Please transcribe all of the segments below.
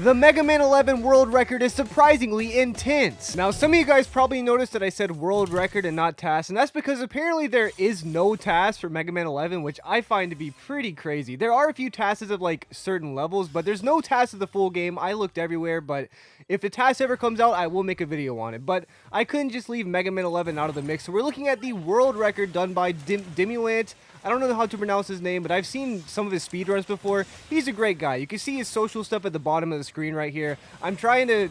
The Mega Man 11 world record is surprisingly intense. Now, some of you guys probably noticed that I said world record and not task, and that's because apparently there is no task for Mega Man 11, which I find to be pretty crazy. There are a few tasks of like certain levels, but there's no task of the full game. I looked everywhere, but if the task ever comes out, I will make a video on it. But I couldn't just leave Mega Man 11 out of the mix, so we're looking at the world record done by Demulant. I don't know how to pronounce his name, but I've seen some of his speedruns before. He's a great guy. You can see his social stuff at the bottom of the screen right here. I'm trying to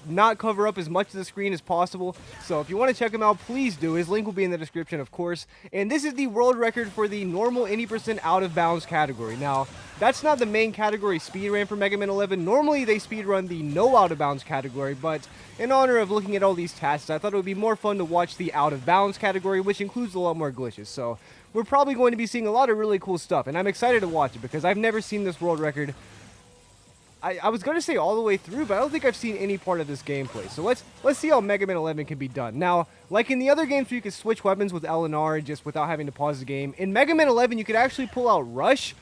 not cover up as much of the screen as possible, so if you want to check him out, please do. His link will be in the description, of course. And this is the world record for the normal 80% out of bounds category. Now, that's not the main category speedrun for Mega Man 11. Normally, they speedrun the no out of bounds category, but in honor of looking at all these tasks, I thought it would be more fun to watch the out of bounds category, which includes a lot more glitches. So we're probably going to be seeing a lot of really cool stuff, and I'm excited to watch it because I've never seen this world record. I was going to say all the way through, but I don't think I've seen any part of this gameplay. So let's see how Mega Man 11 can be done. Now, like in the other games where you could switch weapons with L and R just without having to pause the game, in Mega Man 11 you could actually pull out Rush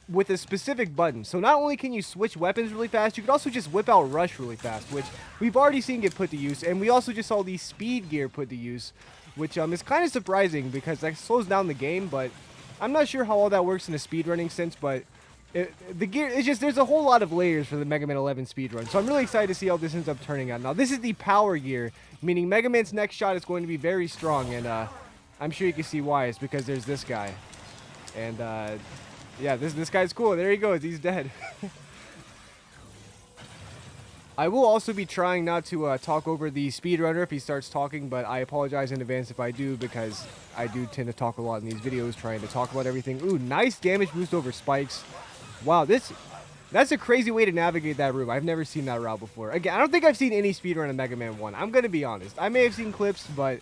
with a specific button. So not only can you switch weapons really fast, you could also just whip out Rush really fast, which we've already seen get put to use, and we also just saw the speed gear put to use, which is kind of surprising because that slows down the game, but I'm not sure how all that works in a speedrunning sense, but the gear, it's just, there's a whole lot of layers for the Mega Man 11 speedrun, so I'm really excited to see how this ends up turning out. Now, this is the power gear, meaning Mega Man's next shot is going to be very strong, and I'm sure you can see why. It's because there's this guy, and yeah, this guy's cool. There he goes. He's dead. I will also be trying not to talk over the speedrunner if he starts talking, but I apologize in advance if I do, because I do tend to talk a lot in these videos, trying to talk about everything. Ooh, nice damage boost over spikes. Wow, that's a crazy way to navigate that room. I've never seen that route before. Again, I don't think I've seen any speedrun of Mega Man 1. I'm going to be honest. I may have seen clips, but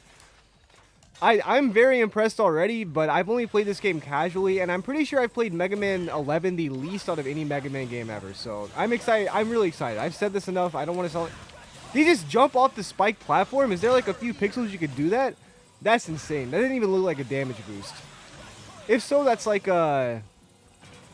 I'm very impressed already, but I've only played this game casually, and I'm pretty sure I've played Mega Man 11 the least out of any Mega Man game ever, so I'm excited. I'm really excited. I've said this enough. I don't want to sell it. Did he just jump off the spike platform? Is there like a few pixels you could do that? That's insane. That didn't even look like a damage boost. If so, that's like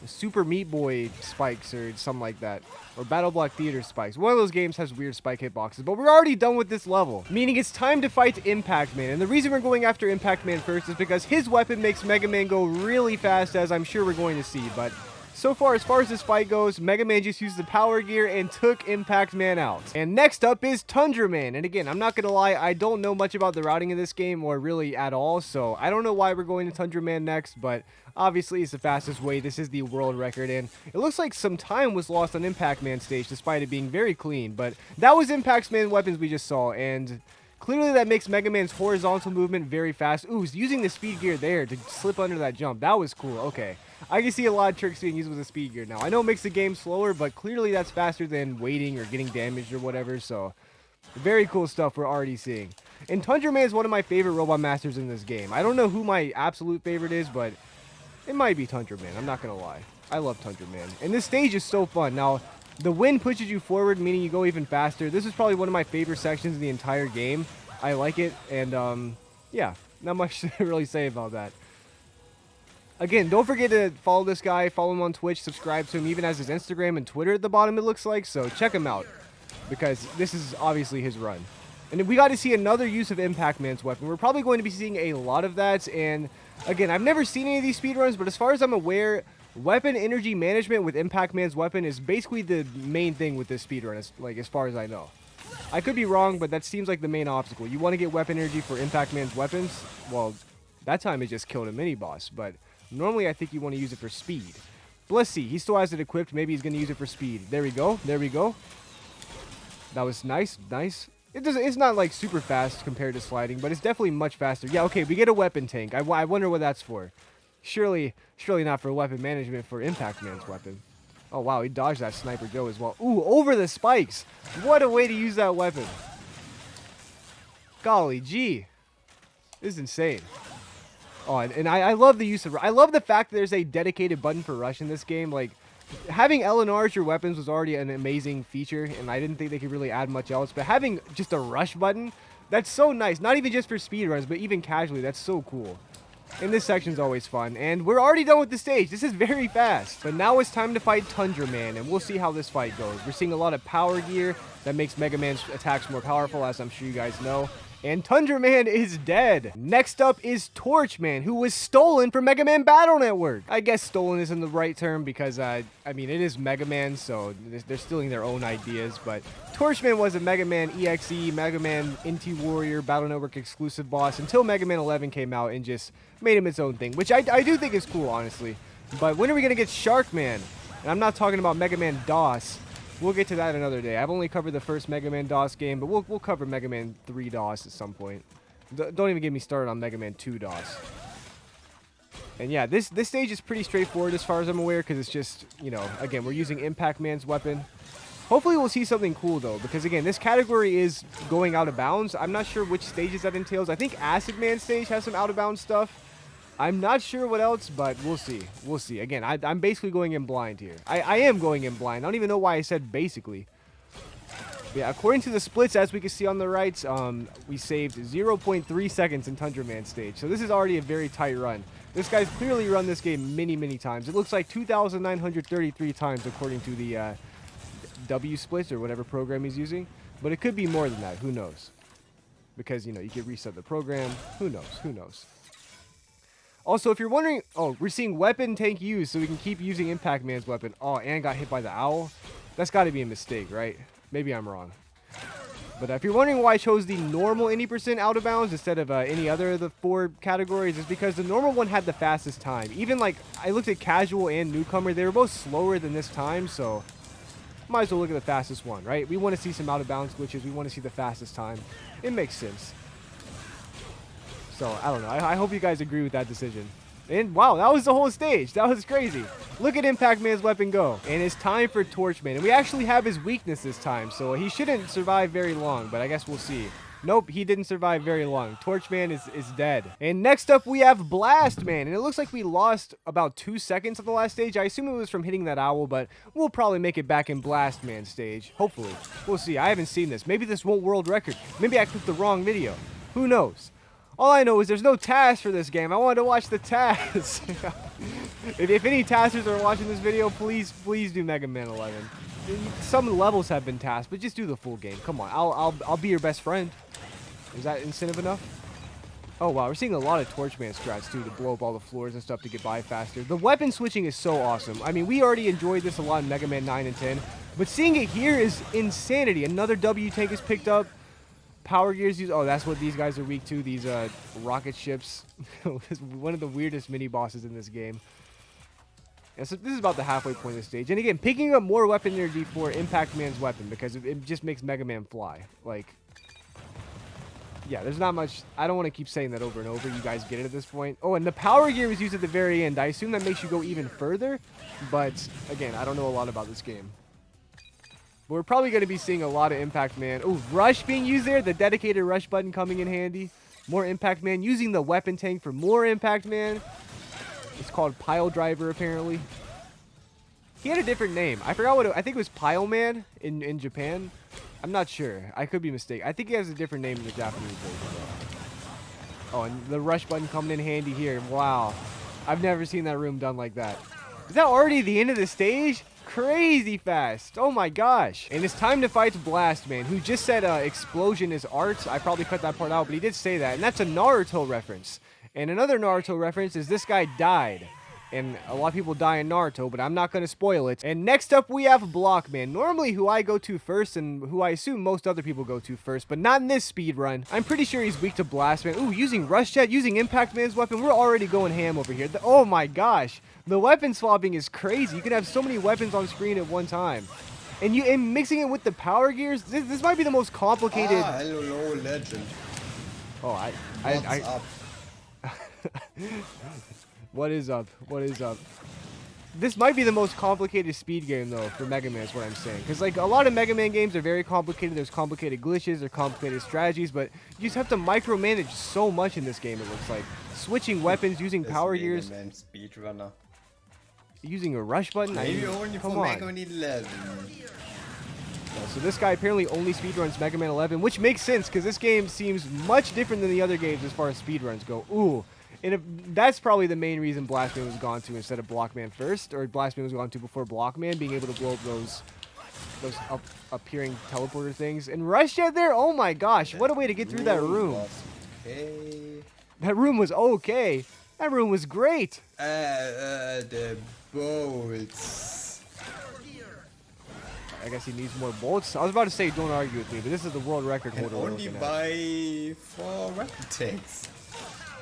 Super Meat Boy spikes or something like that. Or Battle Block Theater spikes. One of those games has weird spike hitboxes, but we're already done with this level. Meaning it's time to fight Impact Man. And the reason we're going after Impact Man first is because his weapon makes Mega Man go really fast, as I'm sure we're going to see. But so far as this fight goes, Mega Man just used the power gear and took Impact Man out. And next up is Tundra Man. And again, I'm not going to lie, I don't know much about the routing in this game, or really at all, so I don't know why we're going to Tundra Man next, but obviously it's the fastest way. This is the world record, and it looks like some time was lost on Impact Man stage, despite it being very clean. But that was Impact Man weapons we just saw, and clearly that makes Mega Man's horizontal movement very fast. Ooh, he's using the speed gear there to slip under that jump. That was cool. Okay. I can see a lot of tricks being used with the speed gear now. I know it makes the game slower, but clearly that's faster than waiting or getting damaged or whatever, so very cool stuff we're already seeing. And Tundra Man is one of my favorite Robot Masters in this game. I don't know who my absolute favorite is, but it might be Tundra Man. I'm not going to lie. I love Tundra Man. And this stage is so fun. Now, the wind pushes you forward, meaning you go even faster. This is probably one of my favorite sections in the entire game. I like it, and yeah, not much to really say about that. Again, don't forget to follow this guy, follow him on Twitch, subscribe to him, even has his Instagram and Twitter at the bottom, it looks like, so check him out, because this is obviously his run. And we got to see another use of Impact Man's weapon. We're probably going to be seeing a lot of that, and again, I've never seen any of these speedruns, but as far as I'm aware, weapon energy management with Impact Man's weapon is basically the main thing with this speedrun, as far as I know. I could be wrong, but that seems like the main obstacle. You want to get weapon energy for Impact Man's weapons? Well, that time it just killed a mini-boss, but normally I think you want to use it for speed. But let's see. He still has it equipped. Maybe he's going to use it for speed. There we go. There we go. That was nice. Nice. It's not like super fast compared to sliding, but it's definitely much faster. Yeah, okay, we get a weapon tank. I wonder what that's for. Surely not for weapon management for Impact Man's weapon. Oh, wow, he dodged that Sniper Joe as well. Ooh, over the spikes. What a way to use that weapon. Golly gee. This is insane. Oh, and I love the use of... I love the fact that there's a dedicated button for Rush in this game. Like, having L and R as your weapons was already an amazing feature, and I didn't think they could really add much else. But having just a Rush button, that's so nice. Not even just for speedruns, but even casually, that's so cool. And this section's always fun. And we're already done with the stage. This is very fast. But now it's time to fight Tundra Man, and we'll see how this fight goes. We're seeing a lot of power gear that makes Mega Man's attacks more powerful, as I'm sure you guys know. And Tundra Man is dead. Next up is Torch Man, who was stolen from Mega Man Battle Network. I guess stolen isn't the right term because, I mean, it is Mega Man, so they're stealing their own ideas. But Torch Man was a Mega Man EXE, Mega Man NT Warrior, Battle Network exclusive boss until Mega Man 11 came out and just made him its own thing, which I do think is cool, honestly. But when are we going to get Shark Man? And I'm not talking about Mega Man DOS. We'll get to that another day. I've only covered the first Mega Man DOS game, but we'll cover Mega Man 3 DOS at some point. Don't even get me started on Mega Man 2 DOS. And yeah, this stage is pretty straightforward as far as I'm aware, because it's just, you know, again, we're using Impact Man's weapon. Hopefully we'll see something cool, though, because, again, this category is going out of bounds. I'm not sure which stages that entails. I think Acid Man stage has some out-of-bounds stuff. I'm not sure what else, but we'll see. We'll see. Again, I'm basically going in blind here. I am going in blind. I don't even know why I said basically. But yeah, according to the splits, as we can see on the right, we saved 0.3 seconds in Tundra Man stage. So this is already a very tight run. This guy's clearly run this game many, many times. It looks like 2,933 times according to the W splits or whatever program he's using. But it could be more than that. Who knows? Because, you know, you could reset the program. Who knows? Who knows? Also, if you're wondering, oh, we're seeing weapon tank used, so we can keep using Impact Man's weapon. Oh, and got hit by the owl. That's got to be a mistake, right? Maybe I'm wrong. But if you're wondering why I chose the normal 80% out of bounds instead of any other of the 4 categories, it's because the normal one had the fastest time. Even like, I looked at casual and newcomer, they were both slower than this time, so might as well look at the fastest one, right? We want to see some out of bounds glitches. We want to see the fastest time. It makes sense. So, I don't know. I hope you guys agree with that decision. And, wow, that was the whole stage. That was crazy. Look at Impact Man's weapon go. And it's time for Torch Man. And we actually have his weakness this time, so he shouldn't survive very long, but I guess we'll see. Nope, he didn't survive very long. Torch Man is dead. And next up, we have Blast Man. And it looks like we lost about 2 seconds on the last stage. I assume it was from hitting that owl, but we'll probably make it back in Blast Man stage. Hopefully. We'll see. I haven't seen this. Maybe this won't world record. Maybe I clicked the wrong video. Who knows? All I know is there's no tasks for this game. I wanted to watch the tasks. if any taskers are watching this video, please do Mega Man 11. Some levels have been tasked, but just do the full game. Come on, I'll be your best friend. Is that incentive enough? Oh wow, we're seeing a lot of Torchman strats too to blow up all the floors and stuff to get by faster. The weapon switching is so awesome. I mean, we already enjoyed this a lot in Mega Man 9 and 10, but seeing it here is insanity. Another W tank is picked up. Power gears use. Oh, that's what these guys are weak to. These rocket ships. One of the weirdest mini bosses in this game. And so this is about the halfway point of the stage. And again, picking up more weapon near D4, Impact Man's weapon, because it just makes Mega Man fly. Like, yeah, there's not much. I don't want to keep saying that over and over. You guys get it at this point. Oh, and the power gear was used at the very end. I assume that makes you go even further. But again, I don't know a lot about this game. But we're probably going to be seeing a lot of Impact Man. Oh, Rush being used there. The dedicated Rush button coming in handy. More Impact Man. Using the weapon tank for more Impact Man. It's called Pile Driver, apparently. He had a different name. I forgot what I think it was Pile Man in Japan. I'm not sure. I could be mistaken. I think he has a different name in the Japanese version. Oh, and the Rush button coming in handy here. Wow. I've never seen that room done like that. Is that already the end of the stage? Crazy fast. Oh my gosh. And it's time to fight Blast Man, who just said explosion is art. I probably cut that part out, but he did say that. And that's a Naruto reference. And another Naruto reference is this guy died. And a lot of people die in Naruto, but I'm not going to spoil it. And next up, we have Blockman. Normally who I go to first and who I assume most other people go to first, but not in this speed run. I'm pretty sure he's weak to Blastman. Ooh, using Rush Jet, using Impact Man's weapon. We're already going ham over here. Oh my gosh. The weapon swapping is crazy. You can have so many weapons on screen at one time. And mixing it with the power gears, this might be the most complicated. Ah, hello, legend. Oh, What's up? What is up? What is up? This might be the most complicated speed game, though, for Mega Man is what I'm saying. Because, like, a lot of Mega Man games are very complicated. There's complicated glitches, there's complicated strategies, but you just have to micromanage so much in this game, it looks like. Switching weapons, using power gears. Mega Man Speedrunner. Using a rush button? Maybe only for Mega Man 11. So this guy apparently only speedruns Mega Man 11, which makes sense, because this game seems much different than the other games as far as speedruns go. Ooh. And that's probably the main reason Blastman was gone to instead of Blockman first, or Blastman was gone to before Blockman, being able to blow up those appearing teleporter things. And Rush Jet there, oh my gosh, what a way to get through that room. Okay. That room was okay. That room was great. The bolts. I guess he needs more bolts. I was about to say don't argue with me, but this is the world record And holder. only buy 4 weapon tanks.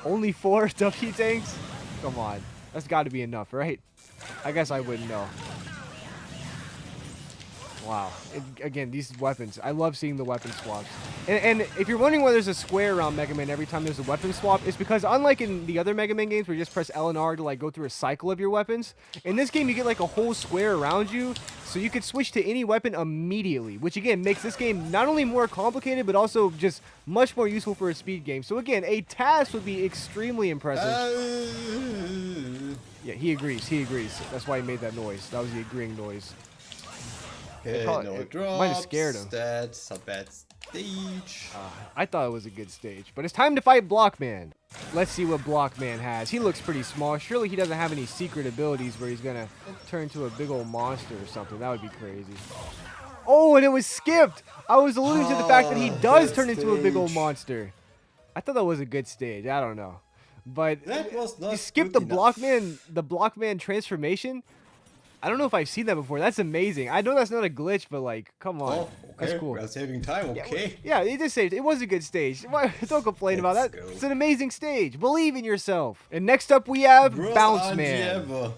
Only 4 W tanks? Come on. That's got to be enough, right? I guess I wouldn't know. Wow. Again, these weapons. I love seeing the weapon swaps. And if you're wondering why there's a square around Mega Man every time there's a weapon swap, it's because unlike in the other Mega Man games where you just press L and R to like go through a cycle of your weapons, in this game you get like a whole square around you, so you could switch to any weapon immediately, which again makes this game not only more complicated, but also just much more useful for a speed game. So again, a task would be extremely impressive. Yeah, he agrees. He agrees. That's why he made that noise. That was the agreeing noise. Okay, no drops. Might have scared him. That's a bad stage. I thought it was a good stage, but it's time to fight Blockman. Let's see what Blockman has. He looks pretty small. Surely he doesn't have any secret abilities where he's gonna turn into a big old monster or something. That would be crazy. Oh, and it was skipped. I was alluding to the fact that he does turn into a big old monster. I thought that was a good stage. I don't know, but That was not you skipped the good enough. Blockman transformation. I don't know if I've seen that before. That's amazing. I know that's not a glitch, but like, come on. Oh, okay. That's cool. We're saving time, okay. Yeah, it just saved. It was a good stage. Why- Don't complain about Let's that. go. It's an amazing stage. Believe in yourself. And next up we have Worst Bounce RNG Man. ever.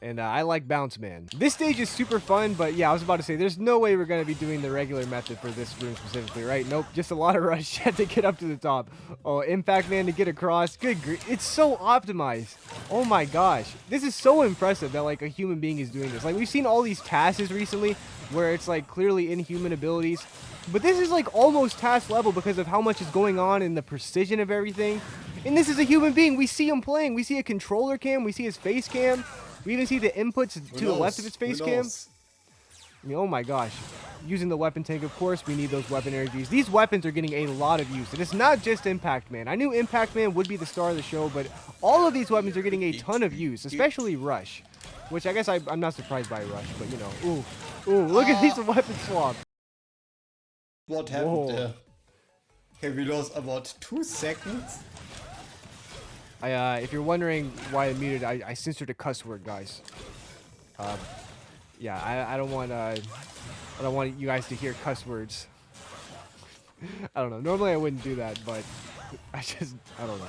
And I like Bounce Man. This stage is super fun, but yeah, I was about to say, there's no way we're going to be doing the regular method for this room specifically, right? Nope, just a lot of rush yet to get up to the top. Oh, Impact Man to get across. Good grief. It's so optimized. Oh my gosh. This is so impressive that like a human being is doing this. Like we've seen all these tasks recently where it's like clearly inhuman abilities. But this is like almost task level because of how much is going on and the precision of everything. And this is a human being. We see him playing. We see a controller cam. We see his face cam. We even see the inputs to the left of his face cam. I mean, oh my gosh. Using the weapon tank, of course, we need those weapon energies. These weapons are getting a lot of use. And it's not just Impact Man. I knew Impact Man would be the star of the show, but all of these weapons are getting a ton of use, especially Rush. Which I guess I'm not surprised by Rush, but you know. Ooh, look at these weapon swaps. What happened there? Okay, we lost about 2 seconds. If you're wondering why I muted, I censored a cuss word, guys. Yeah, I don't want you guys to hear cuss words. I don't know. Normally I wouldn't do that, but I don't know.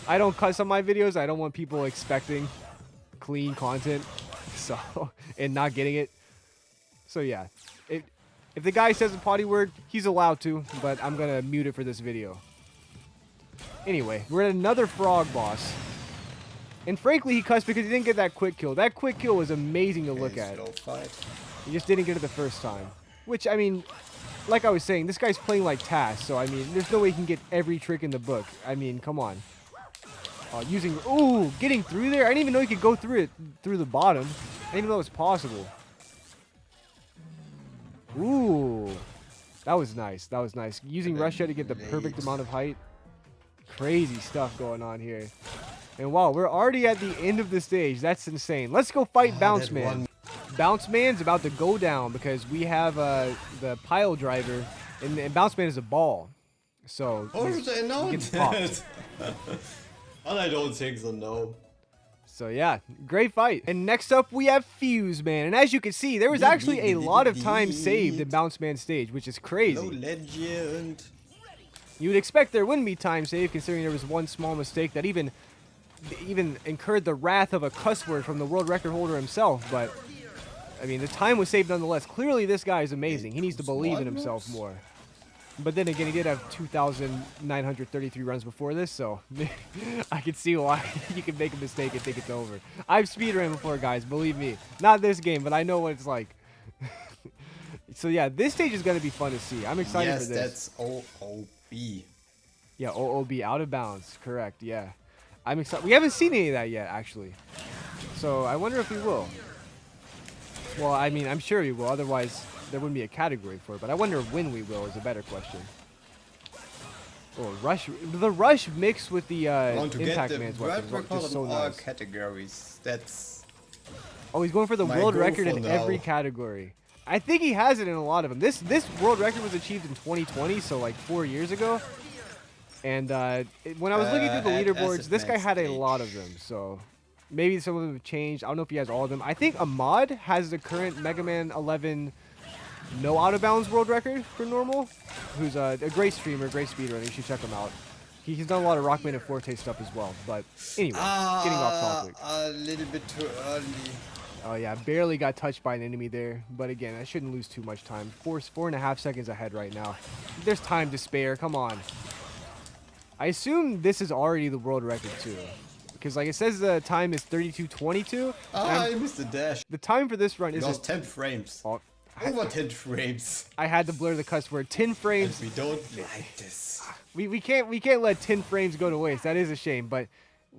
I don't cuss on my videos. I don't want people expecting clean content, so and not getting it. So yeah, if the guy says a potty word, he's allowed to, but I'm gonna mute it for this video. Anyway, we're at another frog boss. And frankly, he cussed because he didn't get that quick kill. That quick kill was amazing to look at. Slow fight. He just didn't get it the first time. Which, I mean, like I was saying, this guy's playing like Task. So, I mean, there's no way he can get every trick in the book. I mean, come on. Getting through there? I didn't even know you could go through it, through the bottom. I didn't even know it was possible. Ooh. That was nice. That was nice. Using Rush to get the perfect amount of height. Crazy stuff going on here. And wow, we're already at the end of the stage. That's insane. Let's go fight Bounce Man. Bounce Man's about to go down because we have the pile driver, and Bounce Man is a ball. So Oh, they know he gets popped. that. And I don't think so, no. So yeah, great fight. And next up we have Fuse Man. And as you can see, there was actually a lot of time saved in Bounce Man's stage, which is crazy. No legend. You would expect there wouldn't be time saved considering there was one small mistake that even incurred the wrath of a cuss word from the world record holder himself, but I mean the time was saved nonetheless. Clearly this guy is amazing. He needs to believe in himself more. But then again, he did have 2,933 runs before this, so I can see why you can make a mistake and think it's over. I've speedrun before, guys, believe me. Not this game, but I know what it's like. So yeah, this stage is going to be fun to see. I'm excited for this. Yes, that's OOB. Yeah, OOB, out of bounds. Correct, yeah. I'm excited. We haven't seen any of that yet, actually. So I wonder if we will. Well, I mean, I'm sure we will. Otherwise, there wouldn't be a category for it. But I wonder when we will is a better question. Oh, rush. The rush mixed with the I want to get impact the man's world weapon is record just so in all nice. categories. That's Oh, he's going for the my world goal record for in now. every category. I think he has it in a lot of them. This world record was achieved in 2020, so like 4 years ago. And when I was looking through the at leaderboards, Acid this Man guy had a stage. lot of them. So maybe some of them have changed. I don't know if he has all of them. I think Ahmad has the current Mega Man 11 no out of bounds world record for normal. Who's a great streamer, great speedrunner. You should check him out. He's done a lot of Rockman and Forte stuff as well. But anyway, getting off topic. A little bit too early. Oh yeah, barely got touched by an enemy there. But again, I shouldn't lose too much time. 4.5 seconds ahead right now. There's time to spare. Come on. I assume this is already the world record too. Because like it says the time is 32:22. I missed the dash. The time for this run is Lost 10 frames. oh, Over 10 frames. I had to blur the cuss word. 10 And frames. we don't like this. We can't let 10 frames go to waste. That is a shame, but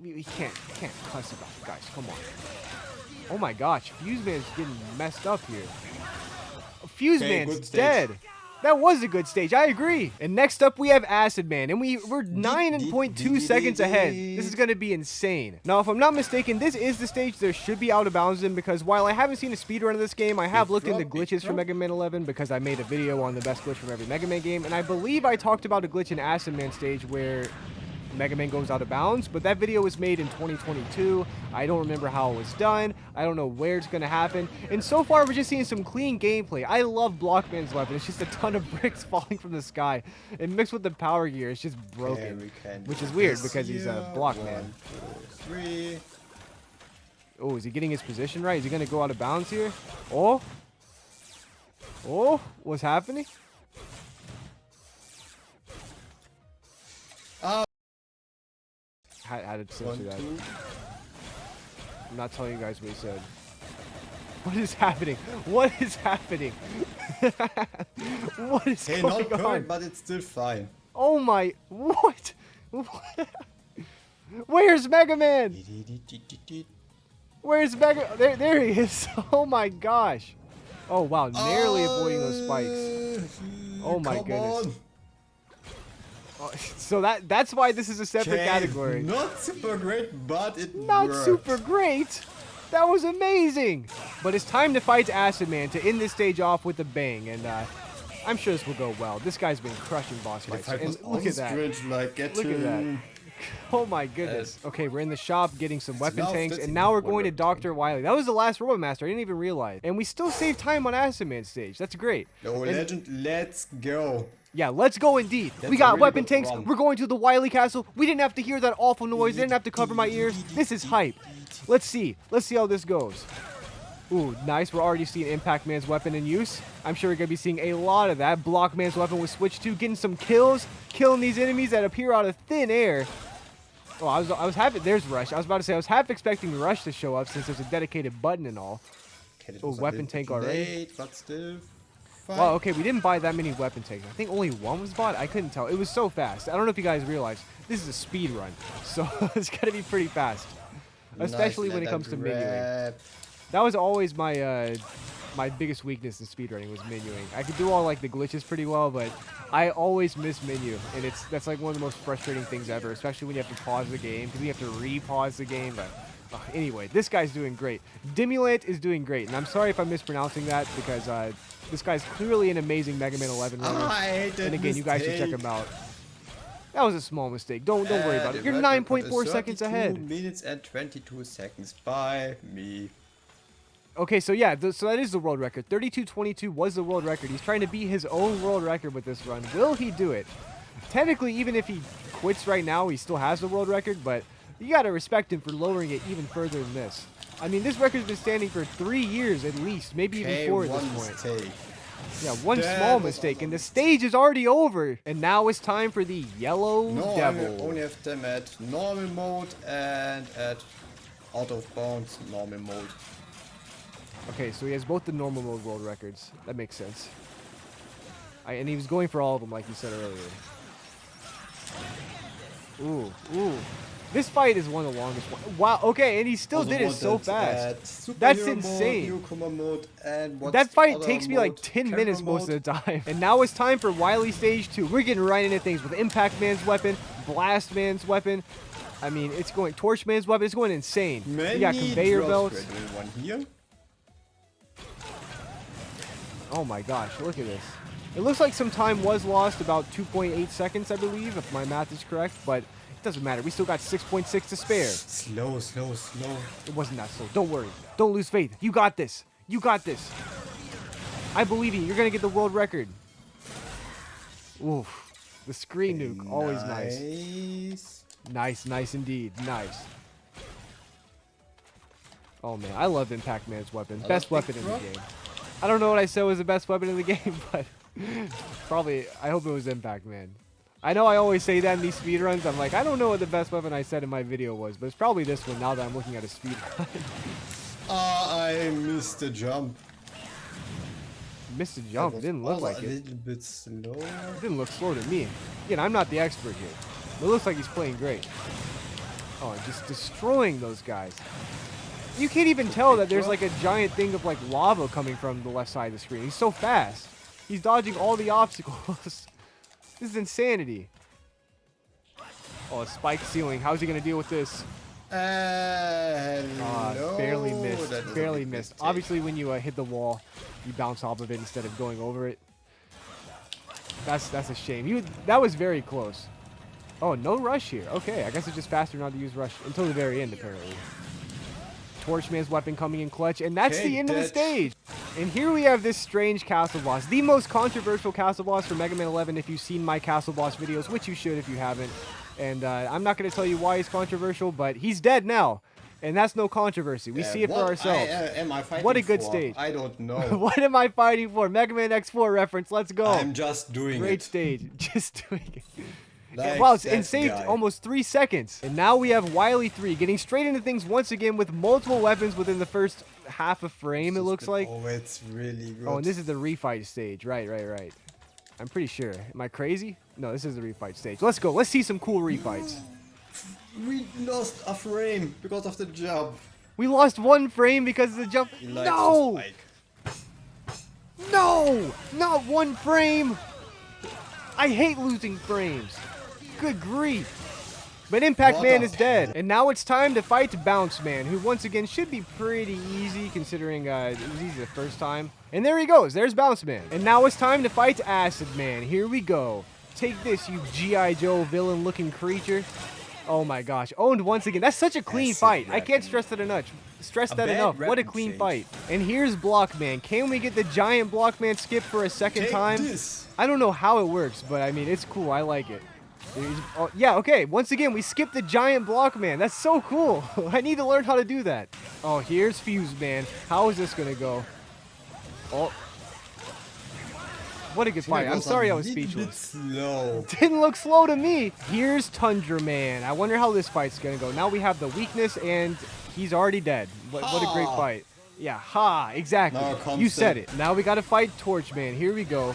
we can't cuss about it, guys. Come on. Oh my gosh, Fuse Man's getting messed up here. Fuse Okay, Man's good stage. dead. That was a good stage. I agree. And next up, we have Acid Man, and we're 9.2 seconds ahead. This is gonna be insane. Now, if I'm not mistaken, this is the stage there should be out of bounds in, because while I haven't seen a speedrun of this game, I have looked into glitches for Mega Man 11 because I made a video on the best glitch from every Mega Man game, and I believe I talked about a glitch in Acid Man stage where Mega Man goes out of bounds, but that video was made in 2022. I don't remember how it was done. I don't know where it's going to happen. And so far, we're just seeing some clean gameplay. I love Blockman's weapon. It's just a ton of bricks falling from the sky. And mixed with the power gear, it's just broken. Which is weird because he's a Blockman. 1, 2, 3. Oh, is he getting his position right? Is he going to go out of bounds here? Oh. Oh, what's happening? How did Sim do that? I'm not telling you guys what he said. What is happening? What is happening? What is Hey, going not perfect, on? but it's still fine. Oh my! What? Where's Mega Man? Where's Mega? There he is. Oh my gosh! Oh wow! Narrowly avoiding those spikes. Oh my goodness. On. So that's why this is a separate category. Not super great, but it Not worked. super great. That was amazing. But it's time to fight Acid Man to end this stage off with a bang, and I'm sure this will go well. This guy's been crushing boss fights. And look at that. Like Look at that. Oh my goodness. Okay, we're in the shop getting some weapon now tanks, 13 and now we're going to wonder. Dr. Wily. That was the last Robot Master. I didn't even realize. And we still save time on Acid Man stage. That's great. Oh, And- legend, let's go. Yeah, let's go indeed. That's We a got really weapon good tanks. run. We're going to the Wily Castle. We didn't have to hear that awful noise. They didn't have to cover my ears. This is hype. Let's see. Let's see how this goes. Ooh, nice. We're already seeing Impact Man's weapon in use. I'm sure we're going to be seeing a lot of that. Block Man's weapon was switched to, getting some kills, killing these enemies that appear out of thin air. Oh, I was happy. There's Rush. I was about to say I was half expecting Rush to show up since there's a dedicated button and all. Okay, that Oh, was a weapon little tank bit already. late, but still fine. Well, okay, we didn't buy that many weapon tanks. I think only one was bought. I couldn't tell. It was so fast. I don't know if you guys realize this is a speed run, so it's gotta be pretty fast, especially Nice when it leather comes to menuing. grab. That was always my my biggest weakness in speedrunning was menuing. I could do all like the glitches pretty well, but I always miss menu, and that's like one of the most frustrating things ever, especially when you have to pause the game because you have to re-pause the game. But anyway, this guy's doing great. Demulant is doing great, and I'm sorry if I'm mispronouncing that because this guy's clearly an amazing Mega Man 11 runner. I hate that And again, you guys should check mistake. him out. That was a small mistake. Don't worry about it. The You're world record 9.4 is seconds 32 ahead. minutes and 22 seconds by me. Okay, so yeah, so that is the world record. 32:22 was the world record. He's trying to beat his own world record with this run. Will he do it? Technically, even if he quits right now, he still has the world record, but you gotta respect him for lowering it even further than this. I mean, this record's been standing for 3 years at least, maybe even 4 at this one point. mistake. Yeah, one That small was mistake, and the awesome. stage is already over. And now it's time for the Yellow No, I Devil. only have them at normal mode and at out of bounds normal mode. Okay, so he has both the normal mode world records. That makes sense. And he was going for all of them, like you said earlier. Ooh, ooh. This fight is one of the longest ones. Wow, okay, and he still did it so fast. That's insane. Newcomer mode, and what's That the fight other takes me like mode? 10 Camera minutes most mode? of the time. And now it's time for Wily Stage 2. We're getting right into things with Impact Man's weapon, Blast Man's weapon. I mean, it's going Torch Man's weapon. It's going insane. Many We got conveyor drops belts. ready. One here. Oh my gosh, look at this. It looks like some time was lost, about 2.8 seconds, I believe, if my math is correct, but it doesn't matter. We still got 6.6 to spare. Slow, slow, slow. It wasn't that slow. Don't worry. Don't lose faith. You got this. You got this. I believe in you. You're going to get the world record. Oof. The screen nuke. Always nice. Nice, nice indeed. Nice. Oh, man. I love Impact Man's weapon. Best weapon in the game. I don't know what I said was the best weapon in the game, but probably, I hope it was Impact Man. I know I always say that in these speedruns. I'm like, I don't know what the best weapon I said in my video was, but it's probably this one now that I'm looking at a speedrun. I missed the jump. Missed a jump. It didn't look like a it. little bit slow. It didn't look slow to me. Again, I'm not the expert here. But it looks like he's playing great. Oh, just destroying those guys. You can't even tell that there's like a giant thing of like lava coming from the left side of the screen. He's so fast. He's dodging all the obstacles. This is insanity. Oh, a spike ceiling. How's he going to deal with this? Barely missed. Barely missed. Obviously, when you hit the wall, you bounce off of it instead of going over it. That's a shame. That was very close. Oh, no rush here. Okay, I guess it's just faster not to use rush until the very end, apparently. Torchman's weapon coming in clutch, and that's the end of the stage. And here we have this strange castle boss, the most controversial castle boss for Mega Man 11 if you've seen my castle boss videos, which you should if you haven't. And I'm not going to tell you why he's controversial, but he's dead now. And that's no controversy. We see it for ourselves. Am I fighting what a good for? stage. I don't know. What am I fighting for? Mega Man X4 reference. Let's go. I'm just doing it. Great stage. Just doing it. Like wow, it's saved almost 3 seconds. And now we have Wily 3 getting straight into things once again with multiple weapons within the first half a frame, it looks like. Oh, it's really good. Oh, and this is the refight stage. Right. I'm pretty sure. Am I crazy? No, this is the refight stage. Let's go. Let's see some cool refights. We lost a frame because of the jump. We lost 1 frame because of the jump. No! No! Not 1 frame! I hate losing frames. Good grief. But Impact Man is dead. And now it's time to fight Bounce Man, who once again should be pretty easy considering it was easy the first time. And there he goes. There's Bounce Man. And now it's time to fight Acid Man. Here we go. Take this, you G.I. Joe villain-looking creature. Oh my gosh. Owned once again. That's such a clean fight. I can't stress that enough. What a clean fight. And here's Blockman. Can we get the giant Blockman skip for a second time? I don't know how it works, but I mean, it's cool. I like it. Oh, yeah, okay. Once again, we skipped the giant Blockman. That's so cool. I need to learn how to do that. Oh, here's Fuse Man. How is this going to go? Oh. What a good fight. I'm sorry I was speechless. Slow. Didn't look slow to me. Here's Tundra Man. I wonder how this fight's going to go. Now we have the weakness, and he's already dead. What a great fight. Yeah, ha, exactly. You said it. Now we got to fight Torch Man. Here we go.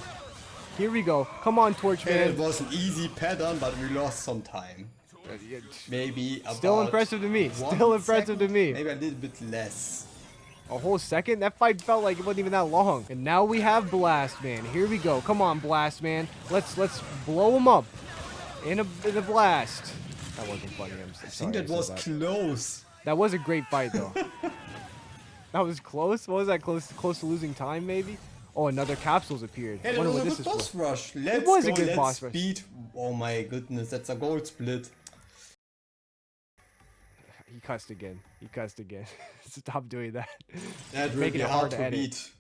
Here we go. Come on, Torch Man. It was an easy pattern, but we lost some time. Maybe about Still impressive to me. Still impressive to me. Maybe a little bit less. A whole second? That fight felt like it wasn't even that long. And now we have Blast Man. Here we go. Come on, Blast Man. Let's blow him up. In a blast. That wasn't funny. I think that was close. That was a great fight, though. That was close? What was that? Close to losing time, maybe? Oh, another capsule's appeared. Hey, wonder what this is boss rush. Let's it was go, a good boss rush. Speed. Oh my goodness, that's a gold split. He cussed again. He cussed again. Stop doing that. That's making it hard to edit. beat.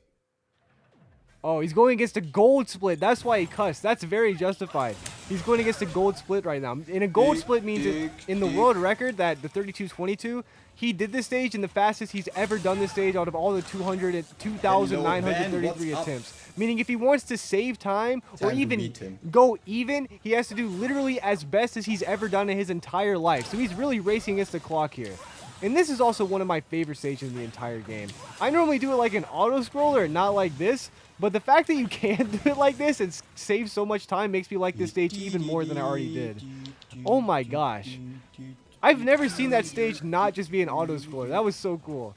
Oh, he's going against a gold split. That's why he cussed. That's very justified. He's going against a gold split right now. And a gold split means in the world record that the 3222, he did this stage in the fastest he's ever done this stage out of all the 2,933 attempts. Meaning if he wants to save time or even go even, he has to do literally as best as he's ever done in his entire life. So he's really racing against the clock here. And this is also one of my favorite stages in the entire game. I normally do it like an auto-scroller and not like this. But the fact that you can do it like this and save so much time makes me like this stage even more than I already did. Oh my gosh. I've never seen that stage not just be an auto-scroller. That was so cool.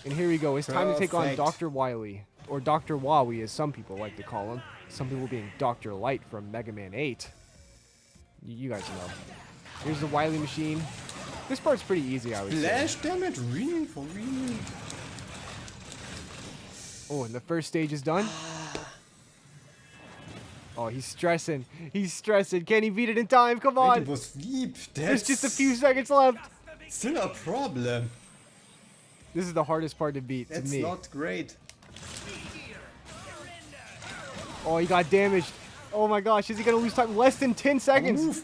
And here we go. It's time to take on Perfect. Dr. Wily. Or Dr. Wowie, as some people like to call him. Some people being Dr. Light from Mega Man 8. You guys know. Here's the Wily machine. This part's pretty easy, I would say. Flash damage? Really? For real? Oh, and the first stage is done. Oh, he's stressing. He's stressing. Can he beat it in time? Come Wait, on. it was sleep. There's That's just a few seconds left. still a problem. This is the hardest part to beat to That's me. not great. Oh, he got damaged. Oh my gosh, is he gonna lose time? Less than 10 seconds. Oof.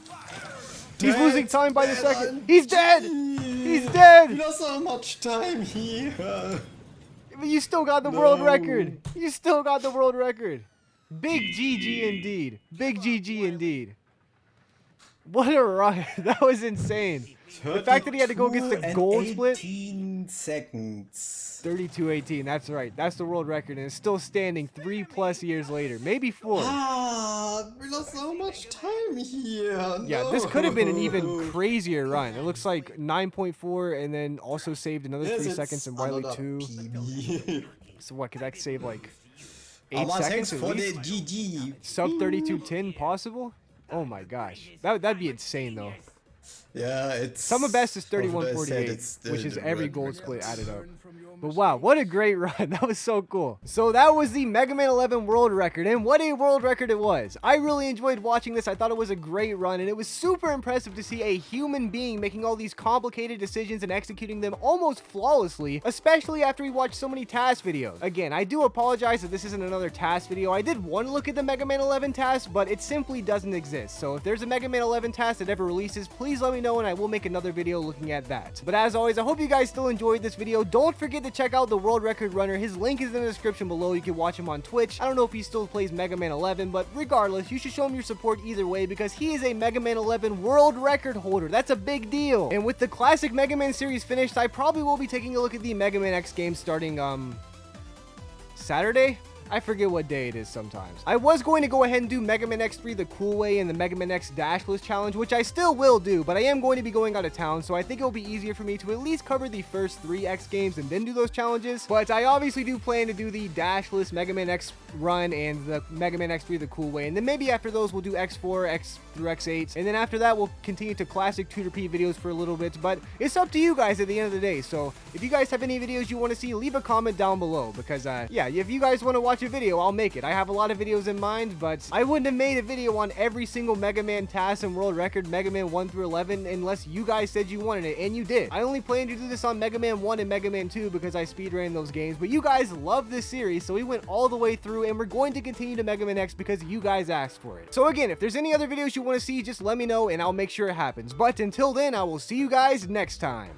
He's losing time by the Dead second. on He's dead. G. He's dead. We lost so much time here. But you still got the world No. record. You still got the world record. Big GG indeed. Big GG indeed. What a run. That was insane. The fact that he had to go against the 32 and gold split. 18 seconds. 32-18. That's right. That's the world record, and it's still standing 3+ years later. Maybe 4. Ah, we lost so much time here. Yeah, this could have been an even crazier run. It looks like 9.4 and then also saved another 3 seconds and Wily 2. PB. So what, could that save like 8 Almost seconds thanks at for the least? GG. Sub 32:10 possible? Oh my gosh. That'd be insane though. Yeah, it's... Summer best is what I said, 31:48, it's still which is the every red gold record. split added up. But wow, what a great run. That was so cool. So that was the Mega Man 11 world record, and what a world record it was. I really enjoyed watching this. I thought it was a great run, and it was super impressive to see a human being making all these complicated decisions and executing them almost flawlessly, especially after we watched so many task videos. Again, I do apologize that this isn't another task video. I did want to look at the Mega Man 11 task, but it simply doesn't exist. So if there's a Mega Man 11 task that ever releases, please let me know and I will make another video looking at that. But as always, I hope you guys still enjoyed this video. Don't forget to check out the world record runner. His link is in the description below. You can watch him on Twitch. I don't know if he still plays Mega Man 11, but regardless, you should show him your support either way because he is a Mega Man 11 world record holder. That's a big deal. And with the classic Mega Man series finished, I probably will be taking a look at the Mega Man X game starting Saturday? I forget what day it is sometimes. I was going to go ahead and do Mega Man X3 the cool way and the Mega Man X Dashless challenge, which I still will do, but I am going to be going out of town, so I think it'll be easier for me to at least cover the first 3 X games and then do those challenges. But I obviously do plan to do the Dashless Mega Man X run and the Mega Man X3 the cool way, and then maybe after those we'll do X4, X through X8, and then after that we'll continue to classic Tooterp videos for a little bit, but it's up to you guys at the end of the day. So if you guys have any videos you want to see, leave a comment down below, because yeah, if you guys want to watch a video, I'll make it. I have a lot of videos in mind, but I wouldn't have made a video on every single Mega Man task and world record, Mega Man 1 through 11, unless you guys said you wanted it, and you did. I only plan to do this on Mega Man 1 and Mega Man 2 because I speedran those games, but you guys love this series, so we went all the way through, and we're going to continue to Mega Man X because you guys asked for it. So again, if there's any other videos you want to see, just let me know, and I'll make sure it happens. But until then, I will see you guys next time.